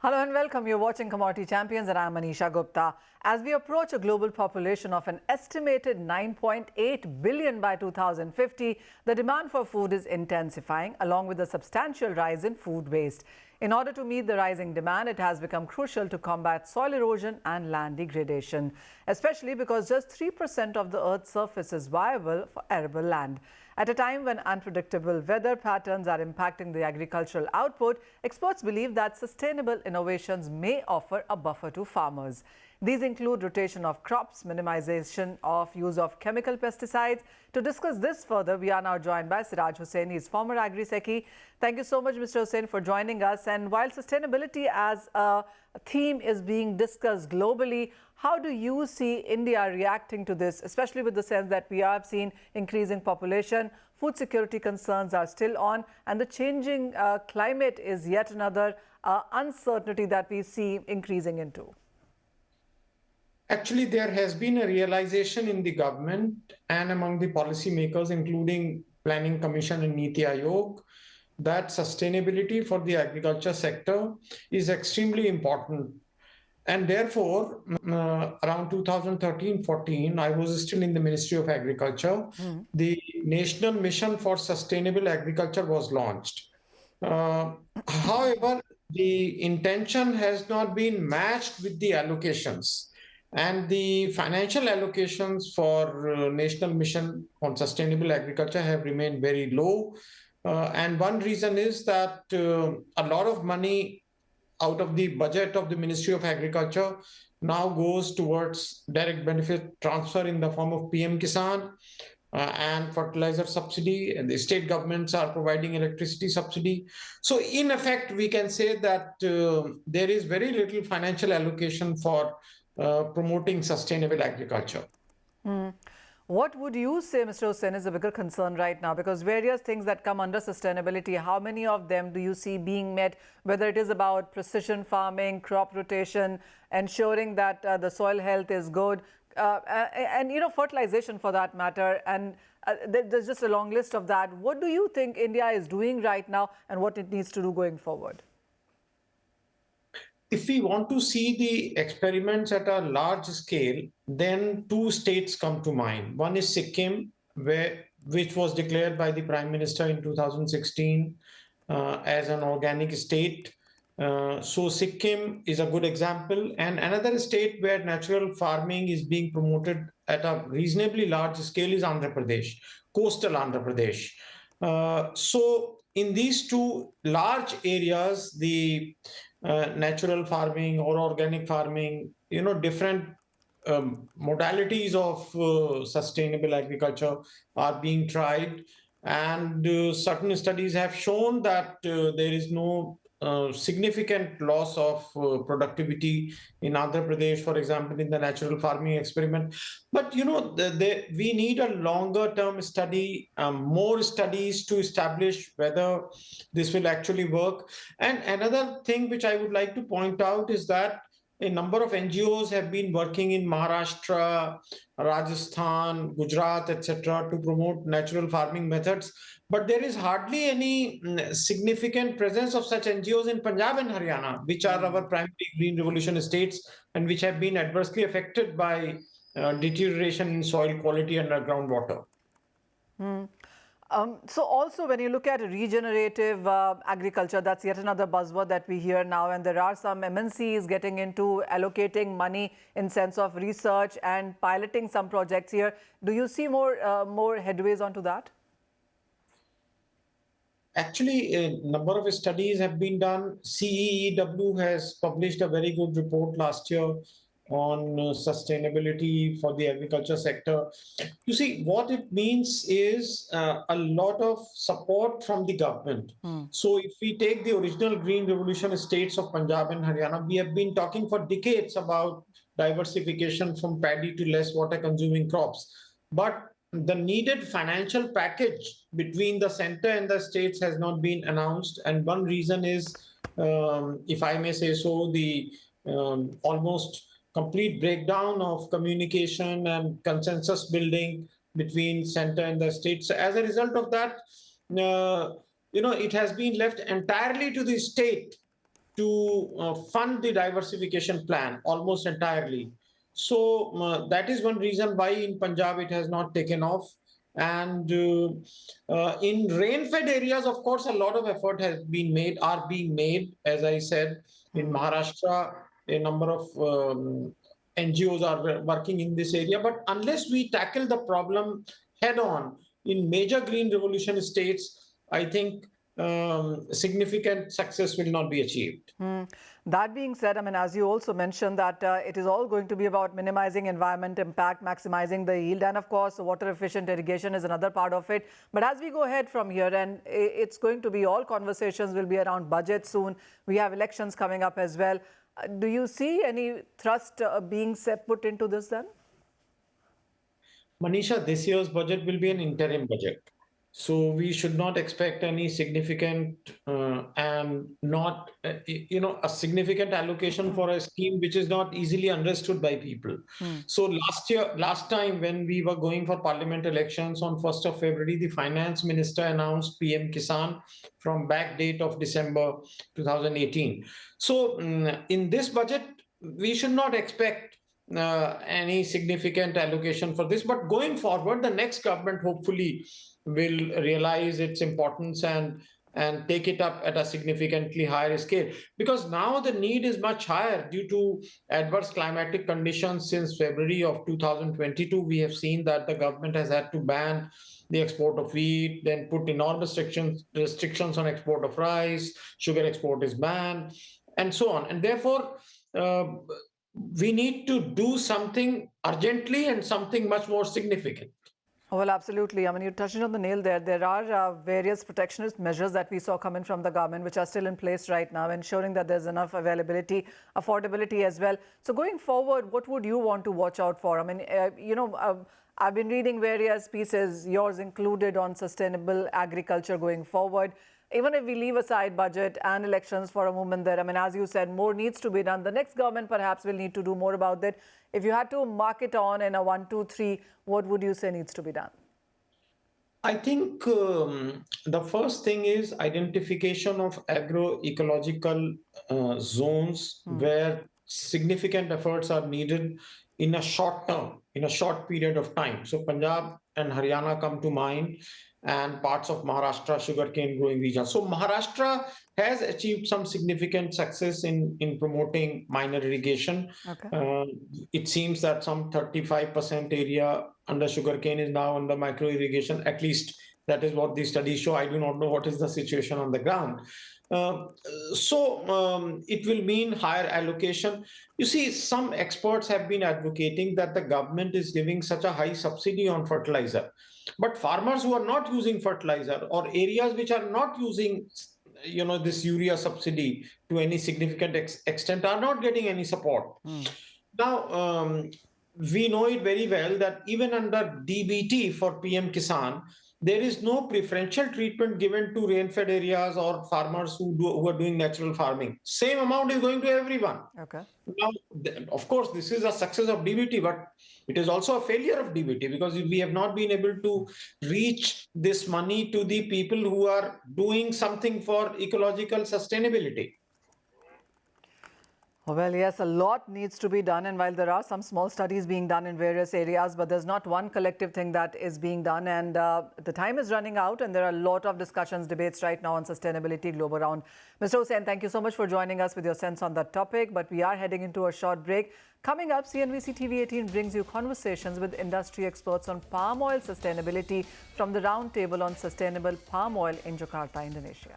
Hello and welcome. You're watching Commodity Champions and I'm Manisha Gupta. As we approach a global population of an estimated 9.8 billion by 2050, the demand for food is intensifying along with a substantial rise in food waste. In order to meet the rising demand, it has become crucial to combat soil erosion and land degradation, especially because just 3% of the Earth's surface is viable for arable land. At a time when unpredictable weather patterns are impacting the agricultural output, experts believe that sustainable innovations may offer a buffer to farmers. These include rotation of crops, minimization of use of chemical pesticides. To discuss this further, we are now joined by Siraj Hussain. He's former Agri-Secretary. Thank you so much, Mr. Hussain, for joining us. And while sustainability as a theme is being discussed globally, how do you see India reacting to this, especially with the sense that we have seen increasing population, food security concerns are still on, and the changing climate is yet another uncertainty that we see increasing into? Actually, there has been a realization in the government and among the policymakers, including Planning Commission and Niti Aayog, that sustainability for the agriculture sector is extremely important. And therefore, around 2013-14, I was still in the Ministry of Agriculture. The National Mission for Sustainable Agriculture was launched. However, the intention has not been matched with the allocations. And the financial allocations for National Mission on Sustainable Agriculture have remained very low. And one reason is that a lot of money out of the budget of the Ministry of Agriculture now goes towards direct benefit transfer in the form of PM Kisan and fertilizer subsidy, and the state governments are providing electricity subsidy. So in effect, we can say that there is very little financial allocation for promoting sustainable agriculture. What would you say, Mr. Hussain, is a bigger concern right now? Because various things that come under sustainability, how many of them do you see being met, whether it is about precision farming, crop rotation, ensuring that the soil health is good, and, fertilization for that matter. And there's just a long list of that. What do you think India is doing right now and what it needs to do going forward? If we want to see the experiments at a large scale, then two states come to mind. One is Sikkim, which was declared by the Prime Minister in 2016 as an organic state. So Sikkim is a good example. And another state where natural farming is being promoted at a reasonably large scale is Andhra Pradesh, coastal Andhra Pradesh. So in these two large areas, the natural farming or organic farming, different modalities of sustainable agriculture are being tried. And certain studies have shown that there is no significant loss of productivity in Andhra Pradesh, for example, in the natural farming experiment. But we need a longer term study, more studies to establish whether this will actually work. And another thing which I would like to point out is that a number of NGOs have been working in Maharashtra, Rajasthan, Gujarat, etc., to promote natural farming methods. But there is hardly any significant presence of such NGOs in Punjab and Haryana, which are our primary green revolution states and which have been adversely affected by deterioration in soil quality and groundwater. So also when you look at regenerative agriculture, that's yet another buzzword that we hear now, and there are some MNCs getting into allocating money in sense of research and piloting some projects here. Do you see more headways onto that? Actually, a number of studies have been done. CEEW has published a very good report last year on sustainability for the agriculture sector. You see, what it means is a lot of support from the government. So if we take the original green revolution states of Punjab and Haryana, we have been talking for decades about diversification from paddy to less water consuming crops. But the needed financial package between the center and the states has not been announced. And one reason is, if I may say so, the almost complete breakdown of communication and consensus building between center and the states. So as a result of that, it has been left entirely to the state to fund the diversification plan almost entirely. So that is one reason why in Punjab it has not taken off. And in rain-fed areas, of course, a lot of effort are being made. As I said, in Maharashtra, a number of NGOs are working in this area. But unless we tackle the problem head-on in major green revolution states, I think significant success will not be achieved. That being said, I mean, as you also mentioned that it is all going to be about minimizing environment impact, maximizing the yield, and of course, water efficient irrigation is another part of it. But as we go ahead from here, and it's going to be all conversations will be around budget soon. We have elections coming up as well. Do you see any thrust being put into this then? Manisha, this year's budget will be an interim budget. So we should not expect any significant and not, a significant allocation for a scheme which is not easily understood by people. So last time when we were going for parliament elections on 1st of February, the finance minister announced PM Kisan from back date of December 2018. So in this budget, we should not expect any significant allocation for this. But going forward, the next government hopefully will realize its importance and take it up at a significantly higher scale. Because now the need is much higher due to adverse climatic conditions. Since February of 2022, we have seen that the government has had to ban the export of wheat, then put enormous restrictions on export of rice, sugar export is banned, and so on. And therefore, we need to do something urgently and something much more significant. Well, absolutely. I mean, you touched on the nail there. There are various protectionist measures that we saw coming from the government, which are still in place right now, ensuring that there's enough availability, affordability as well. So going forward, what would you want to watch out for? I mean, I've been reading various pieces, yours included, on sustainable agriculture going forward. Even if we leave aside budget and elections for a moment there, I mean, as you said, more needs to be done. The next government perhaps will need to do more about that. If you had to mark it on in a 1, 2, 3, what would you say needs to be done? I think the first thing is identification of agroecological zones where significant efforts are needed in a short term, in a short period of time. So Punjab and Haryana come to mind, and parts of Maharashtra sugarcane growing region. So Maharashtra has achieved some significant success in promoting minor irrigation. Okay. It seems that some 35% area under sugarcane is now under micro irrigation. At least that is what the studies show. I do not know what is the situation on the ground. So it will mean higher allocation. You see, some experts have been advocating that the government is giving such a high subsidy on fertilizer. But farmers who are not using fertilizer, or areas which are not using this urea subsidy to any significant extent, are not getting any support. Now, we know it very well that even under DBT for PM Kisan, there is no preferential treatment given to rain-fed areas or farmers who are doing natural farming. Same amount is going to everyone. Okay. Now, of course, this is a success of DBT, but it is also a failure of DBT because we have not been able to reach this money to the people who are doing something for ecological sustainability. Well, yes, a lot needs to be done. And while there are some small studies being done in various areas, but there's not one collective thing that is being done. And the time is running out, and there are a lot of discussions, debates right now on sustainability global round. Mr. Hussain, thank you so much for joining us with your sense on that topic. But we are heading into a short break. Coming up, CNBC TV18 brings you conversations with industry experts on palm oil sustainability from the roundtable on sustainable palm oil in Jakarta, Indonesia.